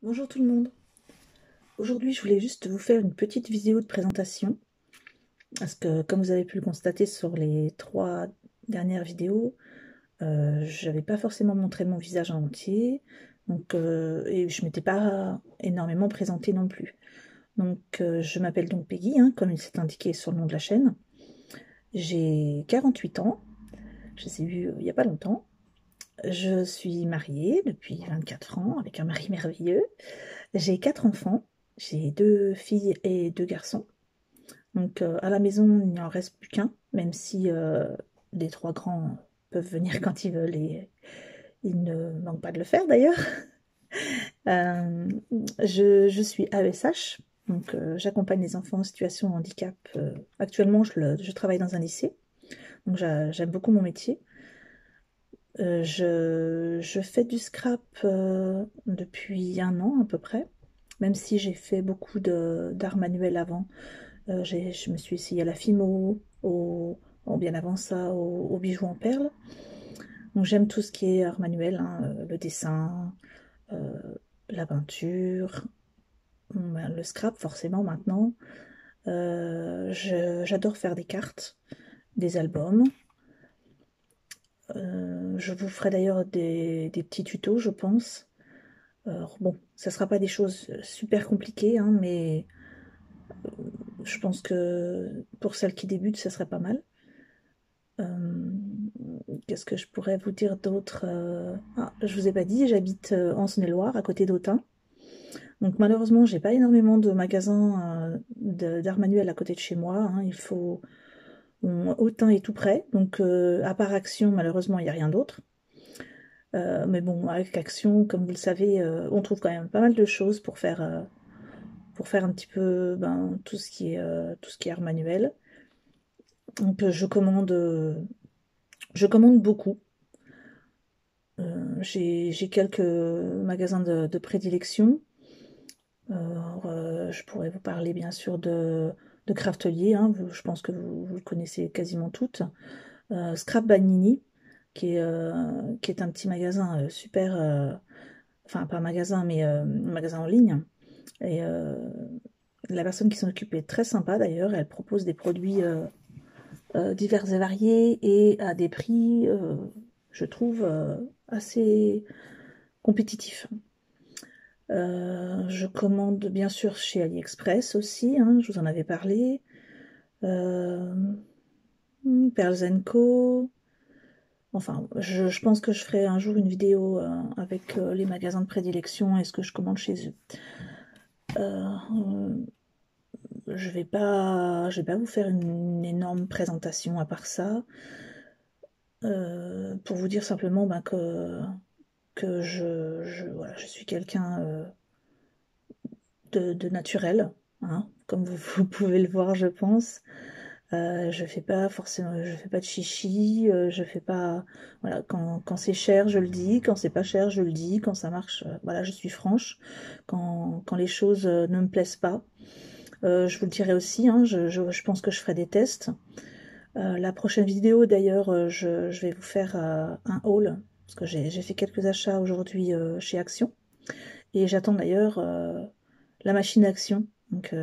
Bonjour tout le monde. Aujourd'hui, je voulais juste vous faire une petite vidéo de présentation parce que, comme vous avez pu le constater sur les 3 dernières vidéos, je n'avais pas forcément montré mon visage en entier, donc et je m'étais pas énormément présentée non plus. Donc, je m'appelle donc Peggy, hein, comme il s'est indiqué sur le nom de la chaîne. J'ai 48 ans, je les ai vus il n'y a pas longtemps. Je suis mariée depuis 24 ans avec un mari merveilleux. J'ai 4 enfants, j'ai 2 filles et 2 garçons. Donc à la maison, il n'y en reste plus qu'un, même si les 3 grands peuvent venir quand ils veulent et ils ne manquent pas de le faire d'ailleurs. Euh, je suis AESH, donc j'accompagne les enfants en situation de handicap. Actuellement, je travaille dans un lycée, donc j'aime beaucoup mon métier. Je fais du scrap depuis un an à peu près, même si j'ai fait beaucoup d'arts manuels avant. Je me suis essayée à la fimo, bien avant ça, au bijoux en perles. Donc j'aime tout ce qui est art manuel, hein, le dessin, euh, la peinture, ben, le scrap forcément maintenant. J'adore faire des cartes, des albums. Je vous ferai d'ailleurs des petits tutos, je pense. Bon, ça sera pas des choses super compliquées, hein, mais je pense que pour celles qui débutent, ça serait pas mal. Euh, Qu'est-ce que je pourrais vous dire d'autre? Ah, je vous ai pas dit, j'habite en Saône-et-Loire, à côté d'Autun. Donc malheureusement, j'ai pas énormément de magasins d'art manuel à côté de chez moi, hein. Autun est tout près, donc à part Action, malheureusement, il n'y a rien d'autre. Mais bon, avec Action, comme vous le savez, on trouve quand même pas mal de choses pour faire un petit peu ben, tout ce qui est art manuel. Donc je commande beaucoup. J'ai quelques magasins de prédilection. Alors, je pourrais vous parler bien sûr de Craftelier, hein, je pense que vous le connaissez quasiment toutes. Scrap Banini, qui est un petit magasin super, enfin pas un magasin, mais un magasin en ligne. Et la personne qui s'en occupe est très sympa d'ailleurs, elle propose des produits divers et variés et à des prix, je trouve, assez compétitifs. Je commande bien sûr chez AliExpress aussi, hein, je vous en avais parlé. Euh, Pearls Co. Enfin, je pense que je ferai un jour une vidéo avec les magasins de prédilection et ce que je commande chez eux. Euh, je vais pas vous faire une énorme présentation à part ça. Pour vous dire simplement ben, que voilà, je suis quelqu'un de naturel, hein, comme vous pouvez le voir, je pense. Je fais pas forcément, je fais pas de chichi, je fais pas, voilà, quand c'est cher, je le dis, quand c'est pas cher, je le dis, quand ça marche, voilà, je suis franche. Quand les choses ne me plaisent pas, je vous le dirai aussi, hein, je pense que je ferai des tests. La prochaine vidéo, d'ailleurs, je vais vous faire un haul, parce que j'ai fait quelques achats aujourd'hui chez Action, et j'attends d'ailleurs la machine Action, donc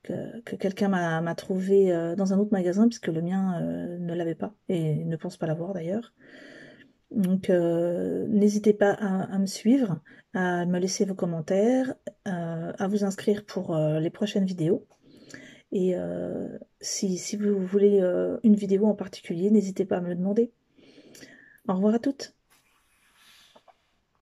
que quelqu'un m'a trouvé dans un autre magasin, puisque le mien ne l'avait pas, et ne pense pas l'avoir d'ailleurs. Donc n'hésitez pas à me suivre, à me laisser vos commentaires, à vous inscrire pour les prochaines vidéos. Et si vous voulez une vidéo en particulier, n'hésitez pas à me le demander. Au revoir à toutes.